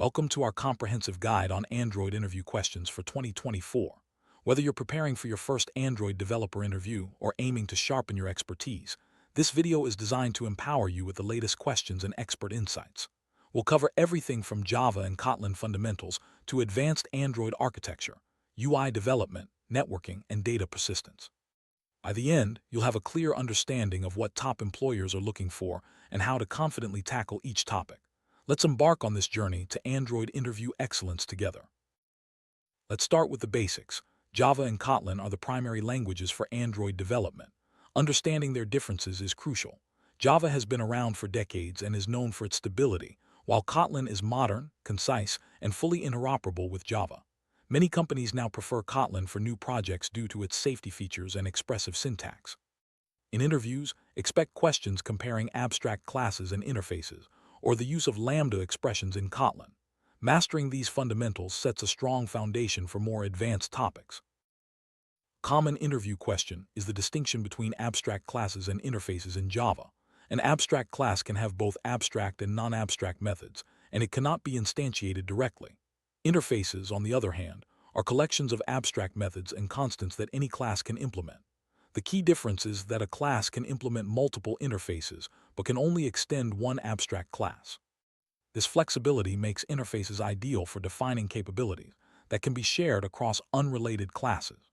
Welcome to our comprehensive guide on Android interview questions for 2024. Whether you're preparing for your first Android developer interview or aiming to sharpen your expertise, this video is designed to empower you with the latest questions and expert insights. We'll cover everything from Java and Kotlin fundamentals to advanced Android architecture, UI development, networking, and data persistence. By the end, you'll have a clear understanding of what top employers are looking for and how to confidently tackle each topic. Let's embark on this journey to Android interview excellence together. Let's start with the basics. Java and Kotlin are the primary languages for Android development. Understanding their differences is crucial. Java has been around for decades and is known for its stability, while Kotlin is modern, concise, and fully interoperable with Java. Many companies now prefer Kotlin for new projects due to its safety features and expressive syntax. In interviews, expect questions comparing abstract classes and interfaces, or the use of lambda expressions in Kotlin. Mastering these fundamentals sets a strong foundation for more advanced topics. Common interview question is the distinction between abstract classes and interfaces in Java. An abstract class can have both abstract and non-abstract methods, and it cannot be instantiated directly. Interfaces, on the other hand, are collections of abstract methods and constants that any class can implement. The key difference is that a class can implement multiple interfaces, but can only extend one abstract class. This flexibility makes interfaces ideal for defining capabilities that can be shared across unrelated classes.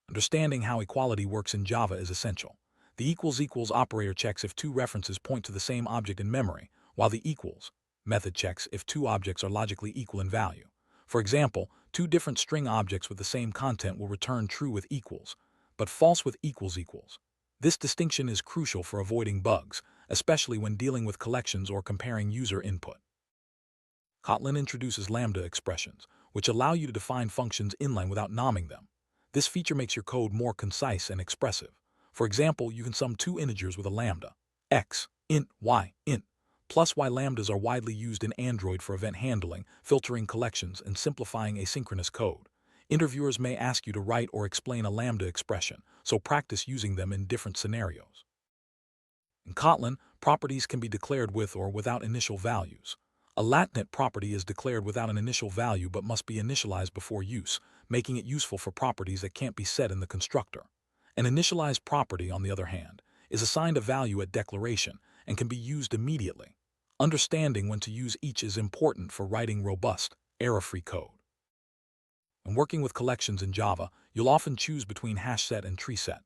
Understanding how equality works in Java is essential. The equals operator checks if two references point to the same object in memory, while the equals method checks if two objects are logically equal in value. For example, two different string objects with the same content will return true with equals, but false with equals. This distinction is crucial for avoiding bugs, especially when dealing with collections or comparing user input. Kotlin introduces lambda expressions, which allow you to define functions inline without nomming them. This feature makes your code more concise and expressive. For example, you can sum two integers with a lambda, x, int, y, int, plus y. Lambdas are widely used in Android for event handling, filtering collections, and simplifying asynchronous code. Interviewers may ask you to write or explain a lambda expression, so practice using them in different scenarios. In Kotlin, properties can be declared with or without initial values. A latnet property is declared without an initial value but must be initialized before use, making it useful for properties that can't be set in the constructor. An initialized property, on the other hand, is assigned a value at declaration and can be used immediately. Understanding when to use each is important for writing robust, error-free code. When working with collections in Java, you'll often choose between hash set and tree set.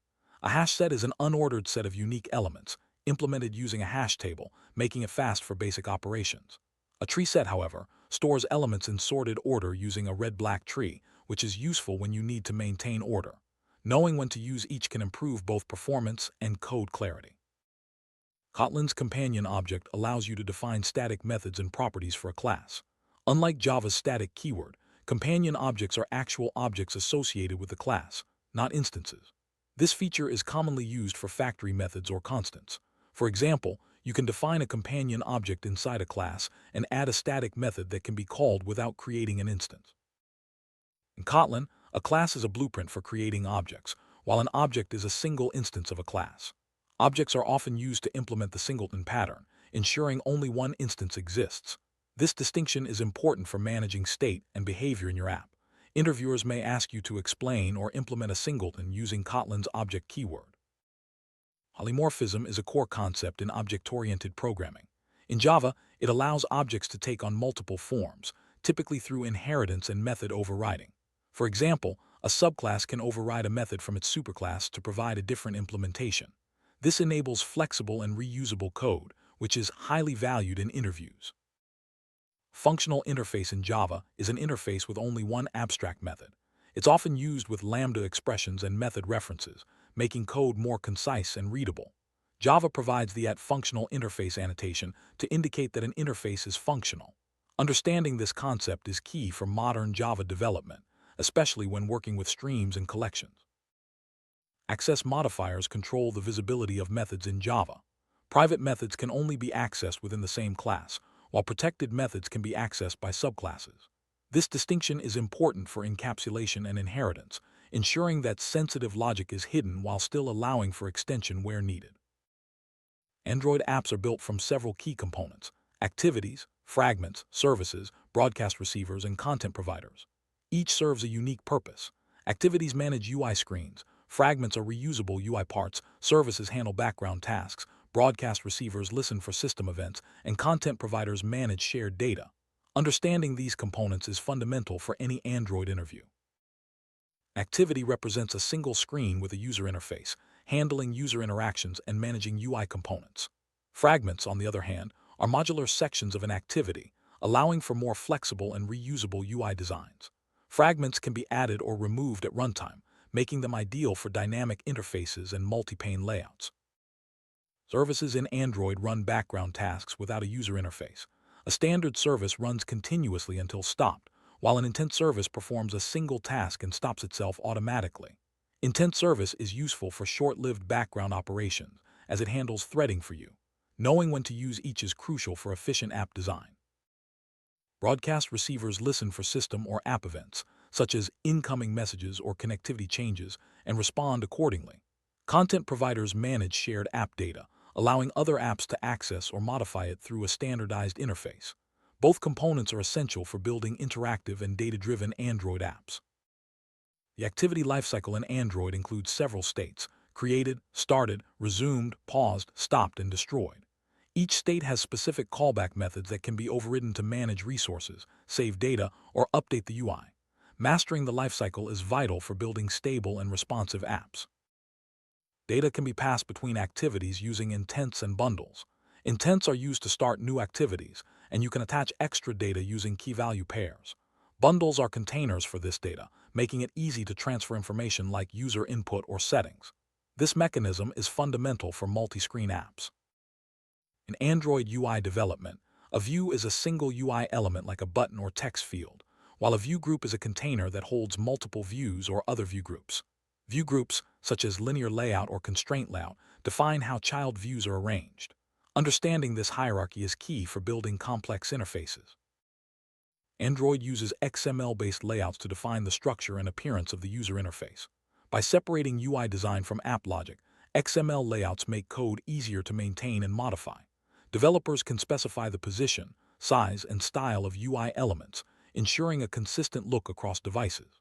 A hash set is an unordered set of unique elements, implemented using a hash table, making it fast for basic operations. A tree set, however, stores elements in sorted order using a red-black tree, which is useful when you need to maintain order. Knowing when to use each can improve both performance and code clarity. Kotlin's companion object allows you to define static methods and properties for a class. Unlike Java's static keyword, companion objects are actual objects associated with the class, not instances. This feature is commonly used for factory methods or constants. For example, you can define a companion object inside a class and add a static method that can be called without creating an instance. In Kotlin, a class is a blueprint for creating objects, while an object is a single instance of a class. Objects are often used to implement the singleton pattern, ensuring only one instance exists. This distinction is important for managing state and behavior in your app. Interviewers may ask you to explain or implement a singleton using Kotlin's object keyword. Polymorphism is a core concept in object-oriented programming. In Java, it allows objects to take on multiple forms, typically through inheritance and method overriding. For example, a subclass can override a method from its superclass to provide a different implementation. This enables flexible and reusable code, which is highly valued in interviews. Functional interface in Java is an interface with only one abstract method. It's often used with lambda expressions and method references, making code more concise and readable. Java provides the @functional interface annotation to indicate that an interface is functional. Understanding this concept is key for modern Java development, especially when working with streams and collections. Access modifiers control the visibility of methods in Java. Private methods can only be accessed within the same class, while protected methods can be accessed by subclasses. This distinction is important for encapsulation and inheritance, ensuring that sensitive logic is hidden while still allowing for extension where needed. Android apps are built from several key components: activities, fragments, services, broadcast receivers, and content providers. Each serves a unique purpose. Activities manage UI screens, fragments are reusable UI parts, services handle background tasks, broadcast receivers listen for system events, and content providers manage shared data. Understanding these components is fundamental for any Android interview. Activity represents a single screen with a user interface, handling user interactions and managing UI components. Fragments, on the other hand, are modular sections of an activity, allowing for more flexible and reusable UI designs. Fragments can be added or removed at runtime, making them ideal for dynamic interfaces and multi-pane layouts. Services in Android run background tasks without a user interface. A standard service runs continuously until stopped, while an intent service performs a single task and stops itself automatically. Intent service is useful for short-lived background operations, as it handles threading for you. Knowing when to use each is crucial for efficient app design. Broadcast receivers listen for system or app events, such as incoming messages or connectivity changes, and respond accordingly. Content providers manage shared app data, allowing other apps to access or modify it through a standardized interface. Both components are essential for building interactive and data-driven Android apps. The activity lifecycle in Android includes several states: created, started, resumed, paused, stopped, and destroyed. Each state has specific callback methods that can be overridden to manage resources, save data, or update the UI. Mastering the lifecycle is vital for building stable and responsive apps. Data can be passed between activities using intents and bundles. Intents are used to start new activities, and you can attach extra data using key-value pairs. Bundles are containers for this data, making it easy to transfer information like user input or settings. This mechanism is fundamental for multi-screen apps. In Android UI development, a view is a single UI element like a button or text field, while a view group is a container that holds multiple views or other view groups. View groups, such as linear layout or constraint layout, define how child views are arranged. Understanding this hierarchy is key for building complex interfaces. Android uses XML-based layouts to define the structure and appearance of the user interface. By separating UI design from app logic, XML layouts make code easier to maintain and modify. Developers can specify the position, size, and style of UI elements, ensuring a consistent look across devices.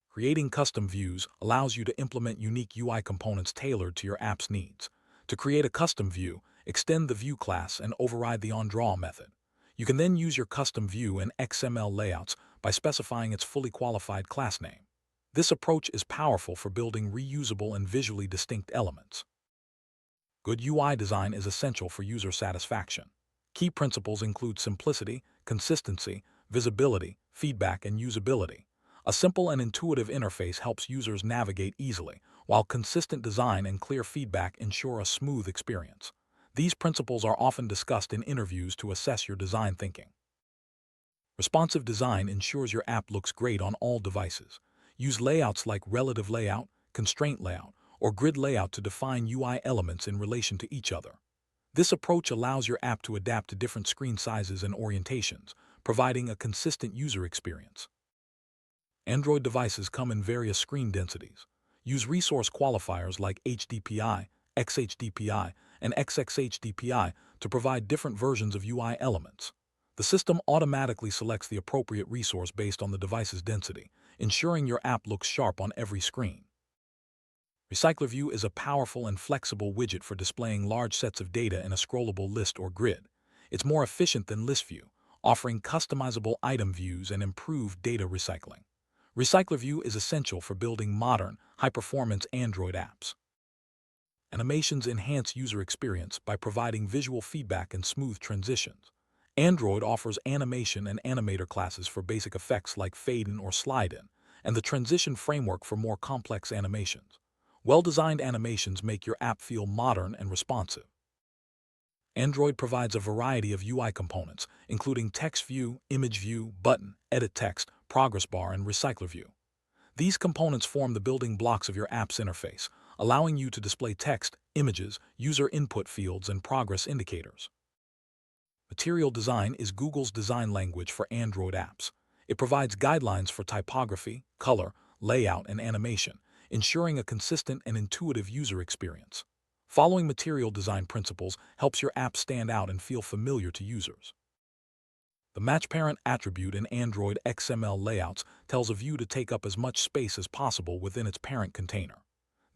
Creating custom views allows you to implement unique UI components tailored to your app's needs. To create a custom view, extend the view class and override the onDraw method. You can then use your custom view in XML layouts by specifying its fully qualified class name. This approach is powerful for building reusable and visually distinct elements. Good UI design is essential for user satisfaction. Key principles include simplicity, consistency, visibility, feedback, and usability. A simple and intuitive interface helps users navigate easily, while consistent design and clear feedback ensure a smooth experience. These principles are often discussed in interviews to assess your design thinking. Responsive design ensures your app looks great on all devices. Use layouts like relative layout, constraint layout, or grid layout to define UI elements in relation to each other. This approach allows your app to adapt to different screen sizes and orientations, providing a consistent user experience. Android devices come in various screen densities. Use resource qualifiers like HDPI, XHDPI, and XXHDPI to provide different versions of UI elements. The system automatically selects the appropriate resource based on the device's density, ensuring your app looks sharp on every screen. Recycler View is a powerful and flexible widget for displaying large sets of data in a scrollable list or grid. It's more efficient than List View, offering customizable item views and improved data recycling. Recycler View is essential for building modern, high-performance Android apps. Animations enhance user experience by providing visual feedback and smooth transitions. Android offers animation and animator classes for basic effects like fade-in or slide-in, and the transition framework for more complex animations. Well-designed animations make your app feel modern and responsive. Android provides a variety of UI components, including text view, image view, button, edit text, progress bar, and recycler view. These components form the building blocks of your app's interface, allowing you to display text, images, user input fields, and progress indicators. Material Design is Google's design language for Android apps. It provides guidelines for typography, color, layout, and animation, ensuring a consistent and intuitive user experience. Following material design principles helps your app stand out and feel familiar to users. The match parent attribute in Android XML layouts tells a view to take up as much space as possible within its parent container.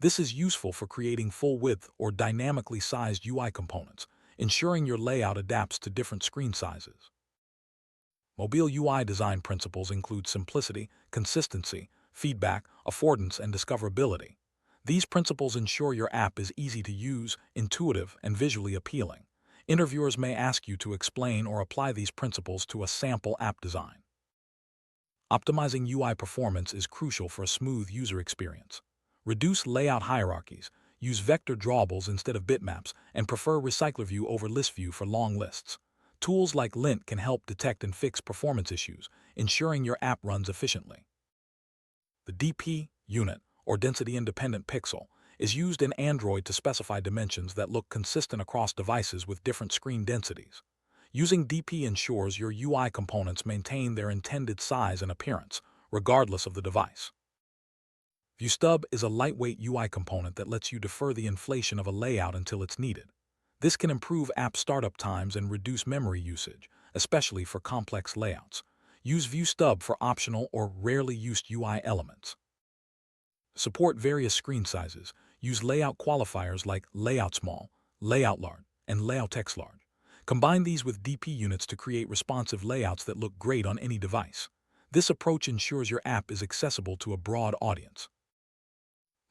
This is useful for creating full-width or dynamically sized UI components, ensuring your layout adapts to different screen sizes. Mobile UI design principles include simplicity, consistency, feedback, affordance, and discoverability. These principles ensure your app is easy to use, intuitive, and visually appealing. Interviewers may ask you to explain or apply these principles to a sample app design. Optimizing UI performance is crucial for a smooth user experience. Reduce layout hierarchies, use vector drawables instead of bitmaps, and prefer recycler view over list view for long lists. Tools like lint can help detect and fix performance issues, ensuring your app runs efficiently. The DP unit, or density-independent pixel, is used in Android to specify dimensions that look consistent across devices with different screen densities. Using DP ensures your UI components maintain their intended size and appearance, regardless of the device. ViewStub is a lightweight UI component that lets you defer the inflation of a layout until it's needed. This can improve app startup times and reduce memory usage, especially for complex layouts. Use ViewStub for optional or rarely used UI elements. Support various screen sizes. Use layout qualifiers like layout small, layout large, and layout text large. Combine these with DP units to create responsive layouts that look great on any device. This approach ensures your app is accessible to a broad audience.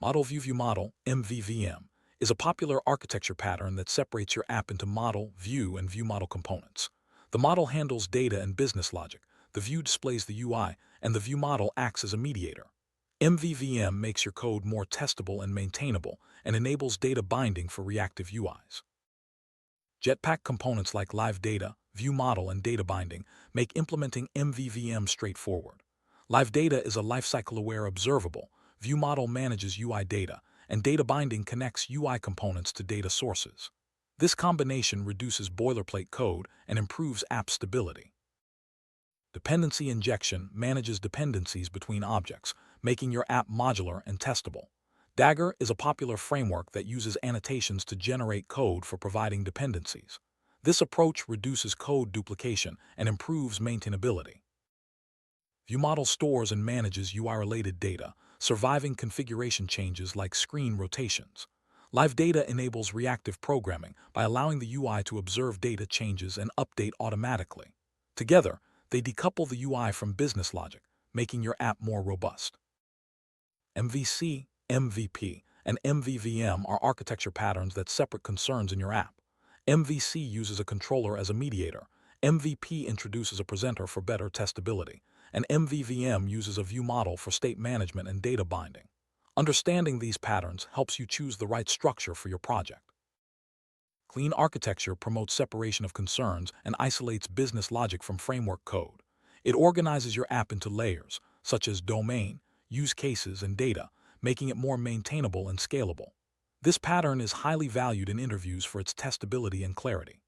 Model View Model, MVVM, is a popular architecture pattern that separates your app into model, view, and view model components. The model handles data and business logic, the view displays the UI, and the view model acts as a mediator. MVVM makes your code more testable and maintainable and enables data binding for reactive UIs. Jetpack components like live data, view model, and data binding make implementing MVVM straightforward. Live data is a lifecycle-aware observable, view model manages UI data, and data binding connects UI components to data sources. This combination reduces boilerplate code and improves app stability. Dependency injection manages dependencies between objects, making your app modular and testable. Dagger is a popular framework that uses annotations to generate code for providing dependencies. This approach reduces code duplication and improves maintainability. ViewModel stores and manages UI-related data, surviving configuration changes like screen rotations. Live data enables reactive programming by allowing the UI to observe data changes and update automatically. Together, they decouple the UI from business logic, making your app more robust. MVC, MVP, and MVVM are architecture patterns that separate concerns in your app. MVC uses a controller as a mediator, MVP introduces a presenter for better testability, and MVVM uses a view model for state management and data binding. Understanding these patterns helps you choose the right structure for your project. Clean architecture promotes separation of concerns and isolates business logic from framework code. It organizes your app into layers, such as domain, use cases, and data, making it more maintainable and scalable. This pattern is highly valued in interviews for its testability and clarity.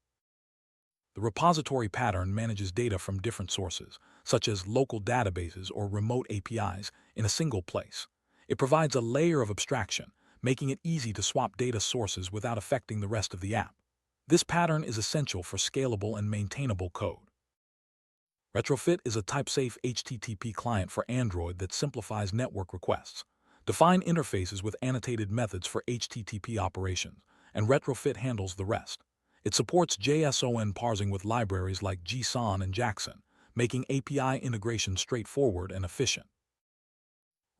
The repository pattern manages data from different sources, such as local databases or remote APIs, in a single place. It provides a layer of abstraction, making it easy to swap data sources without affecting the rest of the app. This pattern is essential for scalable and maintainable code. Retrofit is a type-safe HTTP client for Android that simplifies network requests. Define interfaces with annotated methods for HTTP operations, and Retrofit handles the rest. It supports JSON parsing with libraries like JSON and Jackson, making API integration straightforward and efficient.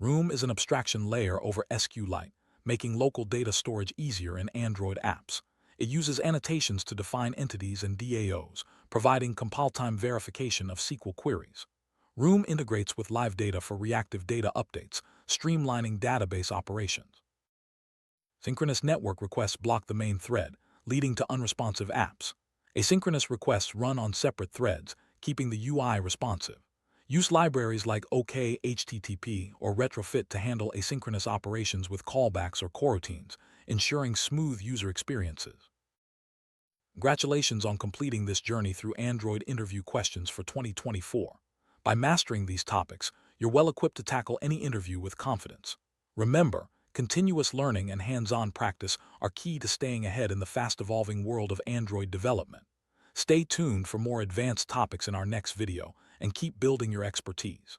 Room is an abstraction layer over SQLite, making local data storage easier in Android apps. It uses annotations to define entities and DAOs, providing compile-time verification of SQL queries. Room integrates with live data for reactive data updates, streamlining database operations. Synchronous network requests block the main thread, leading to unresponsive apps. Asynchronous requests run on separate threads, keeping the UI responsive. Use libraries like OK-HTTP or Retrofit to handle asynchronous operations with callbacks or coroutines, ensuring smooth user experiences. Congratulations on completing this journey through Android interview questions for 2024. By mastering these topics, you're well equipped to tackle any interview with confidence. Remember, continuous learning and hands-on practice are key to staying ahead in the fast-evolving world of Android development. Stay tuned for more advanced topics in our next video and keep building your expertise.